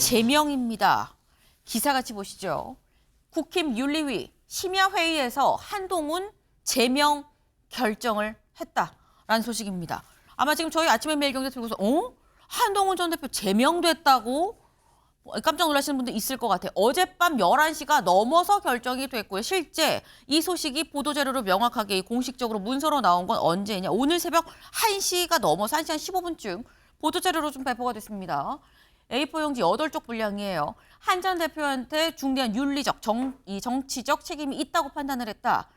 제명입니다. 기사같이 보시죠. 국힘 윤리위 심야회의에서 한동훈 제명 결정을 했다라는 소식입니다. 아마 지금 저희 아침에 매일 경제 들고서 한동훈 전 대표 제명됐다고 깜짝 놀라시는 분들 있을 것 같아요. 어젯밤 11시가 넘어서 결정이 됐고요. 실제 이 소식이 보도자료로 명확하게 공식적으로 문서로 나온 건 언제냐. 오늘 새벽 1시가 넘어서 1시 한 15분쯤 보도자료로 좀 배포가 됐습니다. A4 용지 8쪽 분량이에요. 한 전 대표한테 중대한 윤리적, 정치적 책임이 있다고 판단을 했다.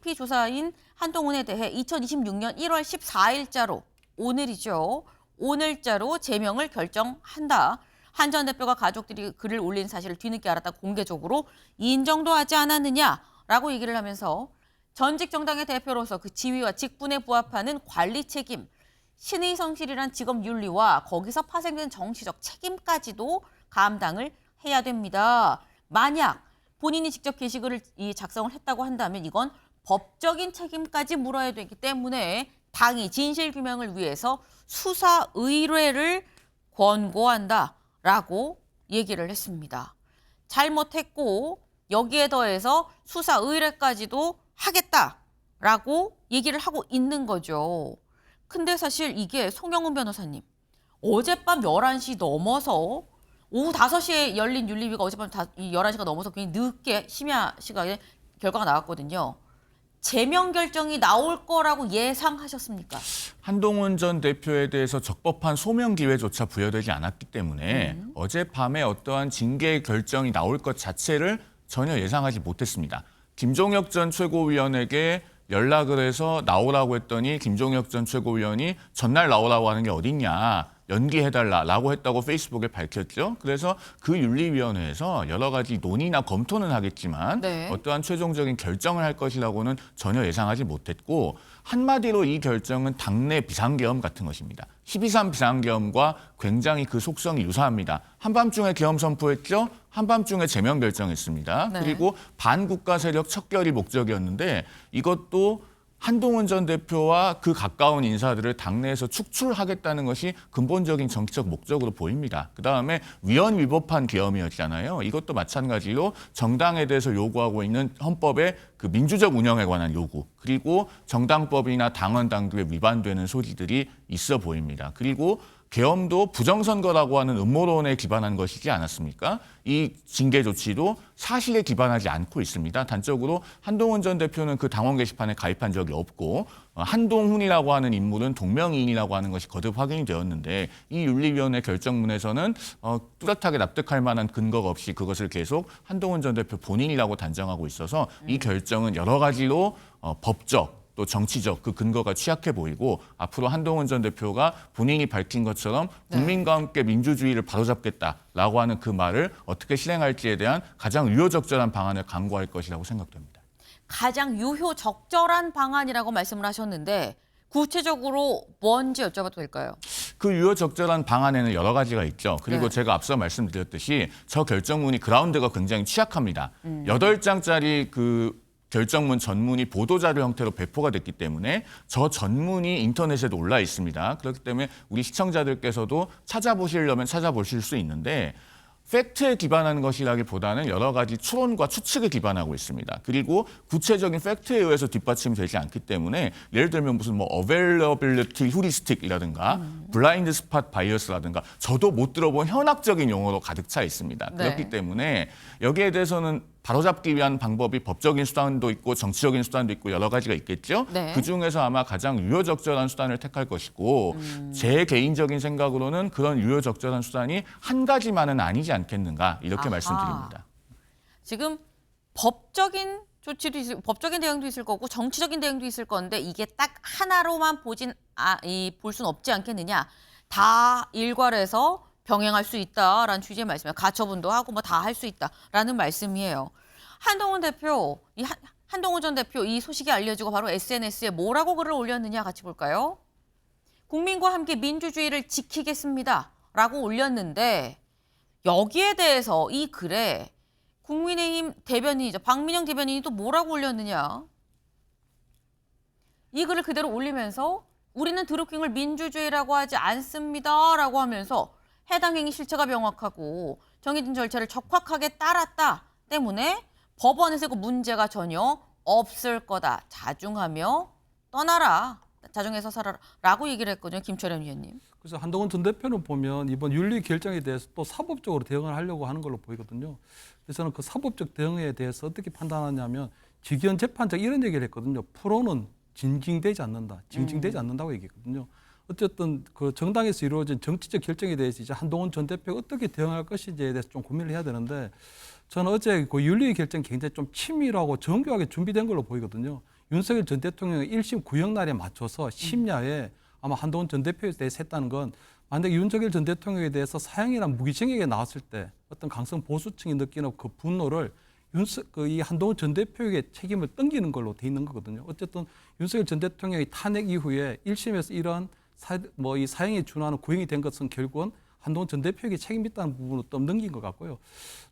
피조사인 한동훈에 대해 2026년 1월 14일자로 오늘이죠. 오늘자로 제명을 결정한다. 한 전 대표가 가족들이 글을 올린 사실을 뒤늦게 알았다 공개적으로 인정도 하지 않았느냐라고 얘기를 하면서 전직 정당의 대표로서 그 지위와 직분에 부합하는 관리 책임, 신의 성실이란 직업 윤리와 거기서 파생된 정치적 책임까지도 감당을 해야 됩니다. 만약 본인이 직접 게시글을 작성을 했다고 한다면 이건 법적인 책임까지 물어야 되기 때문에 당이 진실규명을 위해서 수사 의뢰를 권고한다라고 얘기를 했습니다. 잘못했고 여기에 더해서 수사 의뢰까지도 하겠다라고 얘기를 하고 있는 거죠. 근데 사실 이게 송영훈 변호사님, 어젯밤 11시 넘어서 오후 5시에 열린 윤리위가 어젯밤 11시가 넘어서 굉장히 늦게 심야 시각에 결과가 나왔거든요. 제명 결정이 나올 거라고 예상하셨습니까? 한동훈 전 대표에 대해서 적법한 소명 기회조차 부여되지 않았기 때문에 어젯밤에 어떠한 징계 결정이 나올 것 자체를 전혀 예상하지 못했습니다. 김종혁 전 최고위원에게 연락을 해서 나오라고 했더니 김종혁 전 최고위원이 전날 나오라고 하는 게 어딨냐, 연기해달라고 했다고 페이스북에 밝혔죠. 그래서 그 윤리위원회에서 여러 가지 논의나 검토는 하겠지만 어떠한 최종적인 결정을 할 것이라고는 전혀 예상하지 못했고, 한마디로 이 결정은 당내 비상계엄 같은 것입니다. 12.3 비상계엄과 굉장히 그 속성이 유사합니다. 한밤중에 계엄 선포했죠. 한밤중에 제명 결정했습니다. 그리고 반국가 세력 척결이 목적이었는데 이것도 한동훈 전 대표와 그 가까운 인사들을 당내에서 축출하겠다는 것이 근본적인 정치적 목적으로 보입니다. 그다음에 위헌 위법한 계엄이었잖아요. 이것도 마찬가지로 정당에 대해서 요구하고 있는 헌법의 그 민주적 운영에 관한 요구, 그리고 정당법이나 당원 당규에 위반되는 소지들이 있어 보입니다. 그리고 계엄도 부정선거라고 하는 음모론에 기반한 것이지 않았습니까? 이 징계 조치도 사실에 기반하지 않고 있습니다. 단적으로 한동훈 전 대표는 그 당원 게시판에 가입한 적이 없고 한동훈이라고 하는 인물은 동명이인이라고 하는 것이 거듭 확인이 되었는데 이 윤리위원회 결정문에서는 뚜렷하게 납득할 만한 근거가 없이 그것을 계속 한동훈 전 대표 본인이라고 단정하고 있어서 이 결정은 여러 가지로 법적 또 정치적 그 근거가 취약해 보이고, 앞으로 한동훈 전 대표가 본인이 밝힌 것처럼 국민과 함께 민주주의를 바로잡겠다라고 하는 그 말을 어떻게 실행할지에 대한 가장 유효적절한 방안을 강구할 것이라고 생각됩니다. 가장 유효적절한 방안이라고 말씀을 하셨는데 구체적으로 뭔지 여쭤봐도 될까요? 그 유효적절한 방안에는 여러 가지가 있죠. 그리고 제가 앞서 말씀드렸듯이 저 결정문이 그라운드가 굉장히 취약합니다. 8장짜리 그 결정문 전문이 보도자료 형태로 배포가 됐기 때문에 저 전문이 인터넷에도 올라 있습니다. 그렇기 때문에 우리 시청자들께서도 찾아보시려면 찾아보실 수 있는데 팩트에 기반하는 것이라기보다는 여러 가지 추론과 추측에 기반하고 있습니다. 그리고 구체적인 팩트에 의해서 뒷받침되지 않기 때문에 예를 들면 무슨 availability heuristic이라든가 블라인드 스팟 바이어스라든가 저도 못 들어본 현학적인 용어로 가득 차 있습니다. 그렇기 때문에 여기에 대해서는 바로잡기 위한 방법이 법적인 수단도 있고 정치적인 수단도 있고 여러 가지가 있겠죠. 그중에서 아마 가장 유효적절한 수단을 택할 것이고 제 개인적인 생각으로는 그런 유효적절한 수단이 한 가지만은 아니지 않겠는가 이렇게 말씀드립니다. 지금 법적인 조치도 법적인 대응도 있을 거고 정치적인 대응도 있을 건데 이게 딱 하나로만 볼 수는 없지 않겠느냐. 다 일괄해서 병행할 수 있다라는 취지의 말씀이에요. 가처분도 하고 다 할 수 있다라는 말씀이에요. 한동훈 전 대표 이 소식이 알려지고 바로 SNS에 뭐라고 글을 올렸느냐 같이 볼까요? 국민과 함께 민주주의를 지키겠습니다라고 올렸는데 여기에 대해서 이 글에 국민의힘 대변인이죠. 박민영 대변인이 또 뭐라고 올렸느냐. 이 글을 그대로 올리면서 우리는 드루킹을 민주주의라고 하지 않습니다라고 하면서 해당 행위 실체가 명확하고 정해진 절차를 적확하게 따랐다 때문에 법원에서 그 문제가 전혀 없을 거다. 자중하며 떠나라. 자중해서 살아라라고 얘기를 했거든요. 김철현 위원님. 그래서 한동훈 전 대표는 보면 이번 윤리 결정에 대해서 또 사법적으로 대응을 하려고 하는 걸로 보이거든요. 그래서 저는 그 사법적 대응에 대해서 어떻게 판단하냐면 직연 재판장 이런 얘기를 했거든요. 프로는 징징되지 않는다. 징징되지 않는다고 얘기했거든요. 어쨌든 그 정당에서 이루어진 정치적 결정에 대해서 이제 한동훈 전 대표가 어떻게 대응할 것인지에 대해서 좀 고민을 해야 되는데 저는 어제 그 윤리 결정 굉장히 좀 치밀하고 정교하게 준비된 걸로 보이거든요. 윤석열 전 대통령의 1심 구형 날에 맞춰서 심야에 아마 한동훈 전 대표에 대해서 했다는 건 만약에 윤석열 전 대통령에 대해서 사형이나 무기징역에 나왔을 때 어떤 강성 보수층이 느끼는 그 분노를 이 한동훈 전 대표에게 책임을 떠기는 걸로 돼 있는 거거든요. 어쨌든 윤석열 전 대통령의 탄핵 이후에 1심에서 이런 이 사형에 준하는 구형이 된 것은 결국은 한동훈 전 대표에게 책임이 있다는 부분으로 또 넘긴 것 같고요.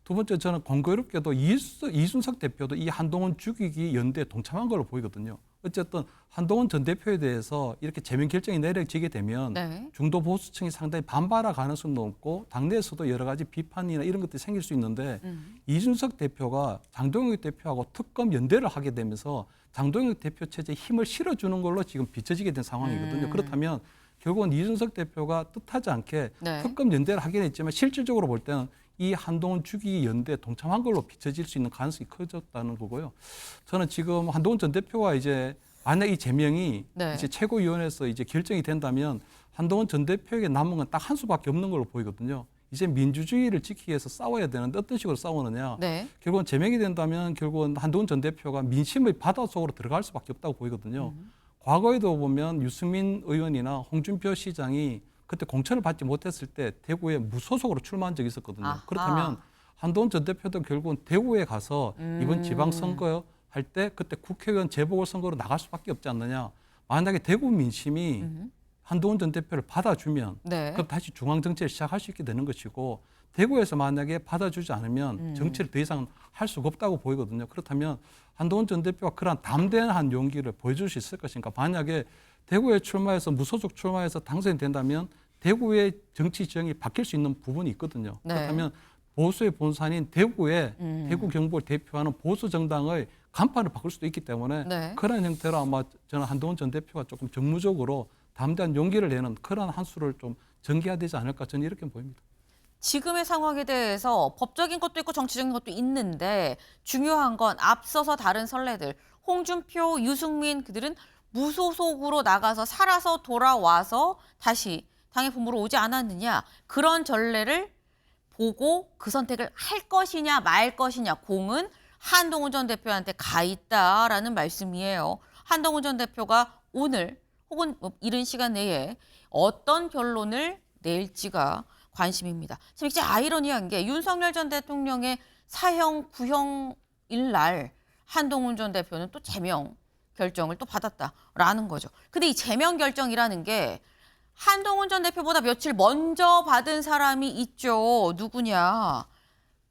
두 번째 저는 공교롭게도 이준석 대표도 이 한동훈 죽이기 연대에 동참한 걸로 보이거든요. 어쨌든 한동훈 전 대표에 대해서 이렇게 제명 결정이 내려지게 되면 네. 중도 보수층이 상당히 반발할 가능성도 높고 당내에서도 여러 가지 비판이나 이런 것들이 생길 수 있는데 이준석 대표가 장동혁 대표하고 특검 연대를 하게 되면서 장동혁 대표 체제에 힘을 실어주는 걸로 지금 비춰지게 된 상황이거든요. 그렇다면 결국은 이준석 대표가 뜻하지 않게 네. 특검 연대를 하긴 했지만 실질적으로 볼 때는 이 한동훈 죽이기 연대에 동참한 걸로 비춰질 수 있는 가능성이 커졌다는 거고요. 저는 지금 한동훈 전 대표가 이제 만약 이 제명이 네. 이제 최고위원회에서 이제 결정이 된다면 한동훈 전 대표에게 남은 건 딱 한 수밖에 없는 걸로 보이거든요. 이제 민주주의를 지키기 위해서 싸워야 되는데 어떤 식으로 싸우느냐. 네. 결국은 제명이 된다면 결국은 한동훈 전 대표가 민심의 바다 속으로 들어갈 수밖에 없다고 보이거든요. 과거에도 보면 유승민 의원이나 홍준표 시장이 그때 공천을 받지 못했을 때 대구에 무소속으로 출마한 적이 있었거든요. 아하. 그렇다면 한동훈 전 대표도 결국은 대구에 가서 이번 지방선거 할 때 그때 국회의원 재보궐선거로 나갈 수밖에 없지 않느냐. 만약에 대구 민심이 한동훈 전 대표를 받아주면 네. 그럼 다시 중앙정치를 시작할 수 있게 되는 것이고 대구에서 만약에 받아주지 않으면 정치를 더 이상 할 수가 없다고 보이거든요. 그렇다면 한동훈 전 대표가 그러한 담대한 용기를 보여줄 수 있을 것인가. 만약에 대구에 출마해서 무소속 출마해서 당선이 된다면 대구의 정치 지형이 바뀔 수 있는 부분이 있거든요. 네. 그렇다면 보수의 본산인 대구에 대구 경북을 대표하는 보수 정당의 간판을 바꿀 수도 있기 때문에 네. 그런 형태로 아마 저는 한동훈 전 대표가 조금 정무적으로 담대한 용기를 내는 그런 한 수를 좀 전개해야 되지 않을까 저는 이렇게 보입니다. 지금의 상황에 대해서 법적인 것도 있고 정치적인 것도 있는데 중요한 건 앞서서 다른 선례들 홍준표, 유승민 그들은 무소속으로 나가서 살아서 돌아와서 다시 당의 본부로 오지 않았느냐. 그런 전례를 보고 그 선택을 할 것이냐 말 것이냐 공은 한동훈 전 대표한테 가 있다라는 말씀이에요. 한동훈 전 대표가 오늘 혹은 이른 시간 내에 어떤 결론을 낼지가 관심입니다. 참 진짜 아이러니한 게 윤석열 전 대통령의 사형 구형일 날 한동훈 전 대표는 또 제명 결정을 또 받았다라는 거죠. 근데 이 제명 결정이라는 게 한동훈 전 대표보다 며칠 먼저 받은 사람이 있죠. 누구냐?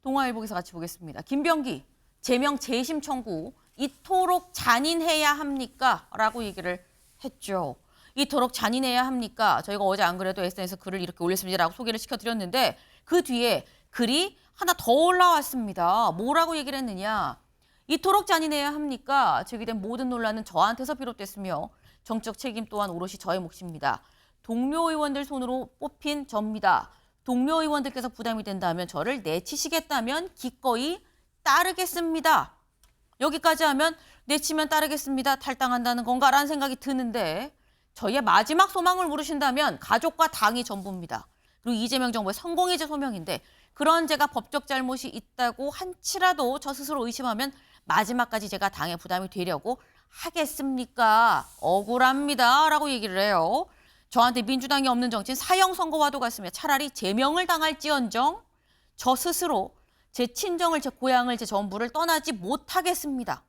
동아일보에서 같이 보겠습니다. 김병기 제명 재심 청구 이토록 잔인해야 합니까? 라고 얘기를 했죠. 이토록 잔인해야 합니까? 저희가 어제 안 그래도 SNS에 글을 이렇게 올렸습니다라고 소개를 시켜드렸는데 그 뒤에 글이 하나 더 올라왔습니다. 뭐라고 얘기를 했느냐? 이토록 잔인해야 합니까? 제기된 모든 논란은 저한테서 비롯됐으며 정적 책임 또한 오롯이 저의 몫입니다. 동료 의원들 손으로 뽑힌 접니다. 동료 의원들께서 부담이 된다면 저를 내치시겠다면 기꺼이 따르겠습니다. 여기까지 하면 내치면 따르겠습니다. 탈당한다는 건가라는 생각이 드는데 저희의 마지막 소망을 물으신다면 가족과 당이 전부입니다. 그리고 이재명 정부의 성공의제 소명인데 그런 제가 법적 잘못이 있다고 한치라도 저 스스로 의심하면 마지막까지 제가 당에 부담이 되려고 하겠습니까? 억울합니다. 라고 얘기를 해요. 저한테 민주당이 없는 정치는 사형 선고와도 같으며 차라리 제명을 당할지언정 저 스스로 제 친정을, 제 고향을, 제 전부를 떠나지 못하겠습니다.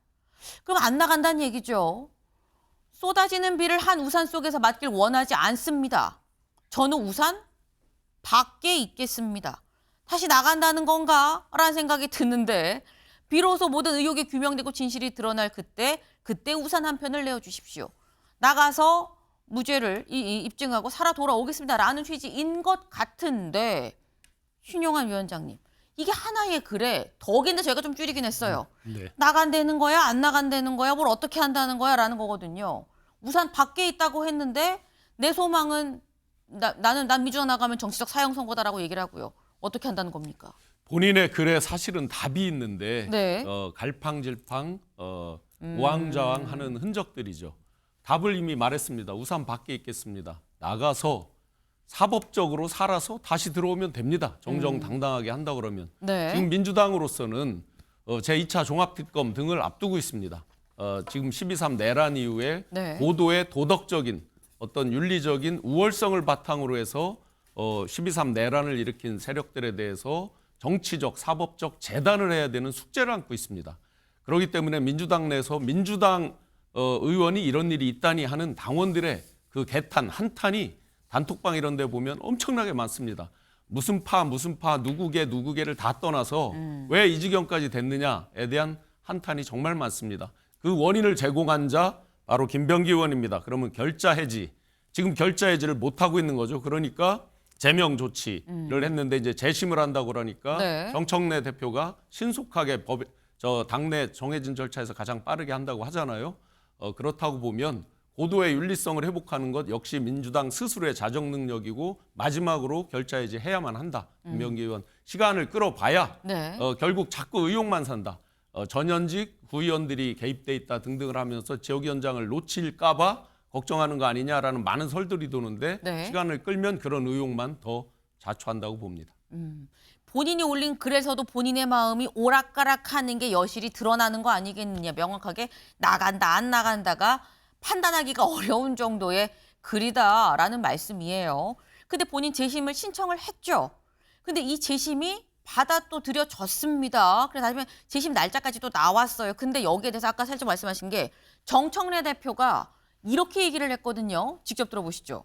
그럼 안 나간다는 얘기죠. 쏟아지는 비를 한 우산 속에서 맞길 원하지 않습니다. 저는 우산 밖에 있겠습니다. 다시 나간다는 건가? 라는 생각이 드는데 비로소 모든 의혹이 규명되고 진실이 드러날 그때 우산 한 편을 내어주십시오. 나가서 무죄를 입증하고 살아 돌아오겠습니다라는 취지인 것 같은데 신용환 위원장님 이게 하나의 글에 덕인데 저희가 좀 줄이긴 했어요. 네. 나간다는 거야 안 나간다는 거야 뭘 어떻게 한다는 거야 라는 거거든요. 우산 밖에 있다고 했는데 내 소망은 난 민주당 나가면 정치적 사형 선고다라고 얘기를 하고요. 어떻게 한다는 겁니까? 본인의 글에 사실은 답이 있는데 네. 갈팡질팡 우왕좌왕하는 흔적들이죠. 답을 이미 말했습니다. 우산 밖에 있겠습니다. 나가서 사법적으로 살아서 다시 들어오면 됩니다. 정정당당하게 한다 그러면. 네. 지금 민주당으로서는 제2차 종합특검 등을 앞두고 있습니다. 지금 12.3 내란 이후에 네. 고도의 도덕적인 어떤 윤리적인 우월성을 바탕으로 해서 12.3 내란을 일으킨 세력들에 대해서 정치적, 사법적 재단을 해야 되는 숙제를 안고 있습니다. 그렇기 때문에 민주당 내에서 민주당 의원이 이런 일이 있다니 하는 당원들의 그 개탄, 한탄이 단톡방 이런 데 보면 엄청나게 많습니다. 무슨 파, 누구게를 다 떠나서 왜 이 지경까지 됐느냐에 대한 한탄이 정말 많습니다. 그 원인을 제공한 자 바로 김병기 의원입니다. 그러면 결자 해지, 지금 결자 해지를 못하고 있는 거죠. 그러니까 제명 조치를 했는데 이제 재심을 한다고 그러니까 네. 정청래 대표가 신속하게 당내 정해진 절차에서 가장 빠르게 한다고 하잖아요. 그렇다고 보면 고도의 윤리성을 회복하는 것 역시 민주당 스스로의 자정 능력이고 마지막으로 결자 해지해야만 한다. 김병기 의원 시간을 끌어봐야 네. 결국 자꾸 의혹만 산다. 전현직 구의원들이 개입돼 있다 등등을 하면서 지역위원장을 놓칠까 봐 걱정하는 거 아니냐라는 많은 설들이 도는데 네. 시간을 끌면 그런 의혹만 더 자초한다고 봅니다. 본인이 올린 글에서도 본인의 마음이 오락가락하는 게 여실히 드러나는 거 아니겠느냐. 명확하게 나간다 안 나간다가 판단하기가 어려운 정도의 글이다라는 말씀이에요. 근데 본인 재심을 신청을 했죠. 근데 이 재심이 받아 또 들여졌습니다. 그래서 나중에 재심 날짜까지 또 나왔어요. 근데 여기에 대해서 아까 살짝 말씀하신 게 정청래 대표가 이렇게 얘기를 했거든요. 직접 들어보시죠.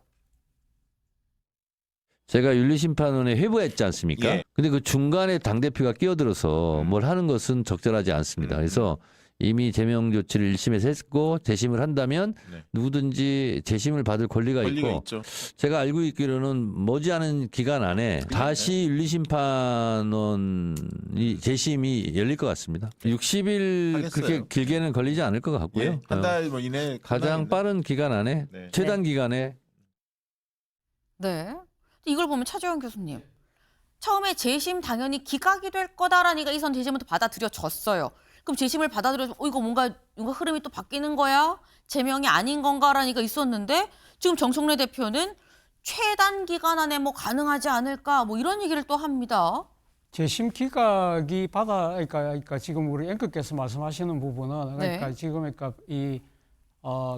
제가 윤리심판원에 회부했지 않습니까? 예. 근데 그 중간에 당대표가 끼어들어서 뭘 하는 것은 적절하지 않습니다. 그래서 이미 제명 조치를 1심에서 했고 재심을 한다면 네. 누구든지 재심을 받을 권리가 있고 있죠. 제가 알고 있기로는 머지않은 기간 안에 다시 윤리심판원이 재심이 열릴 것 같습니다. 60일 하겠어요. 그렇게 길게는 걸리지 않을 것 같고요. 예, 한 달 뭐 이내 가장 빠른 기간 안에 네. 최단 기간에 네. 이걸 보면 차재원 교수님. 처음에 재심 당연히 기각이 될 거다라니까 이선 재심은 또 받아들여졌어요. 그럼 재심을 받아들여서 이거 뭔가 흐름이 또 바뀌는 거야? 제명이 아닌 건가라니까 있었는데 지금 정청래 대표는 최단 기간 안에 뭐 가능하지 않을까 뭐 이런 얘기를 또 합니다. 재심 기각이 그러니까 지금 우리 앵커께서 말씀하시는 부분은 그러니까 네. 지금 이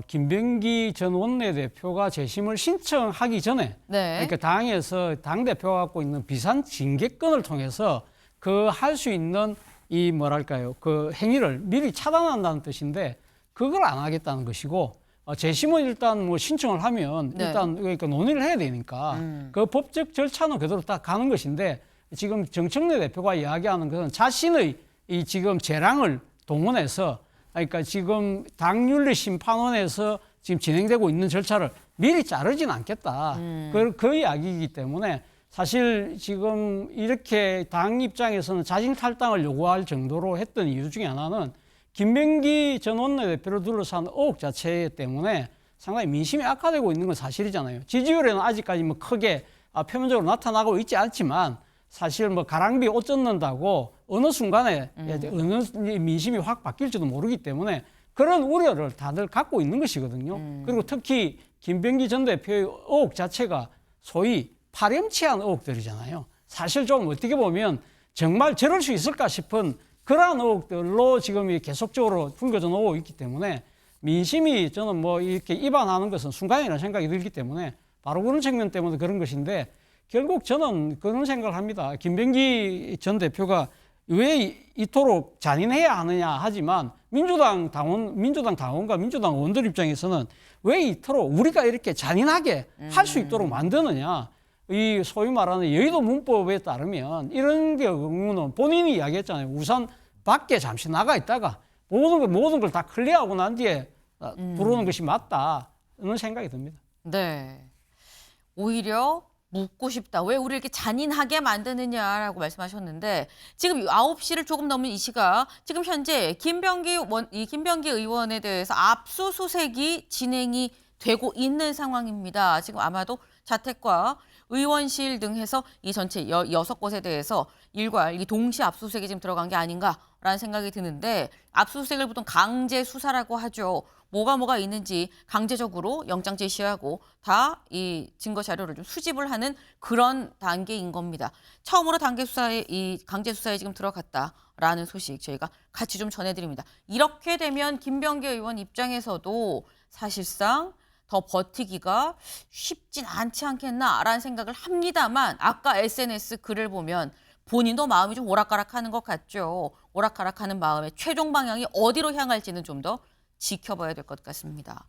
김병기 전 원내대표가 재심을 신청하기 전에 네. 그러니까 당에서 당 대표가 갖고 있는 비상 징계권을 통해서 그 할 수 있는 이 뭐랄까요 그 행위를 미리 차단한다는 뜻인데 그걸 안 하겠다는 것이고 재심은 일단 뭐 신청을 하면 네. 일단 그러니까 논의를 해야 되니까 그 법적 절차는 그대로 딱 가는 것인데 지금 정청래 대표가 이야기하는 것은 자신의 이 지금 재량을 동원해서 그러니까 지금 당윤리심판원에서 지금 진행되고 있는 절차를 미리 자르진 않겠다. 그 이야기이기 때문에 사실 지금 이렇게 당 입장에서는 자진 탈당을 요구할 정도로 했던 이유 중에 하나는 김병기 전 원내대표를 둘러싼 의혹 자체 때문에 상당히 민심이 악화되고 있는 건 사실이잖아요. 지지율에는 아직까지 뭐 크게 표면적으로 나타나고 있지 않지만 사실 뭐 가랑비 옷 젖는다고 어느 순간에 어느 민심이 확 바뀔지도 모르기 때문에 그런 우려를 다들 갖고 있는 것이거든요. 그리고 특히 김병기 전 대표의 의혹 자체가 소위 파렴치한 의혹들이잖아요. 사실 좀 어떻게 보면 정말 저럴 수 있을까 싶은 그러한 의혹들로 지금 계속적으로 풍겨져 나오고 있기 때문에 민심이 저는 뭐 이렇게 이반하는 것은 순간이라는 생각이 들기 때문에 바로 그런 측면 때문에 그런 것인데 결국 저는 그런 생각을 합니다. 김병기 전 대표가 왜 이토록 잔인해야 하느냐 하지만 민주당 당원과 민주당 의원들 입장에서는 왜 이토록 우리가 이렇게 잔인하게 할 수 있도록 만드느냐. 이 소위 말하는 여의도 문법에 따르면 이런 경우는 본인이 이야기했잖아요. 우선 밖에 잠시 나가 있다가 모든 걸 다 클리어하고 난 뒤에 들어오는 것이 맞다는 생각이 듭니다. 네. 오히려 묻고 싶다. 왜 우리 이렇게 잔인하게 만드느냐라고 말씀하셨는데 지금 9시를 조금 넘은 이 시각 지금 현재 김병기 의원에 대해서 압수수색이 진행이 되고 있는 상황입니다. 지금 아마도 자택과 의원실 등 해서 이 전체 6곳에 대해서 일괄 동시 압수수색이 지금 들어간 게 아닌가라는 생각이 드는데 압수수색을 보통 강제 수사라고 하죠. 뭐가 있는지 강제적으로 영장 제시하고 다 이 증거 자료를 좀 수집을 하는 그런 단계인 겁니다. 처음으로 강제 수사에 지금 들어갔다라는 소식 저희가 같이 좀 전해드립니다. 이렇게 되면 김병기 의원 입장에서도 사실상 더 버티기가 쉽진 않지 않겠나라는 생각을 합니다만 아까 SNS 글을 보면 본인도 마음이 좀 오락가락하는 것 같죠. 오락가락하는 마음에 최종 방향이 어디로 향할지는 좀 더 지켜봐야 될 것 같습니다.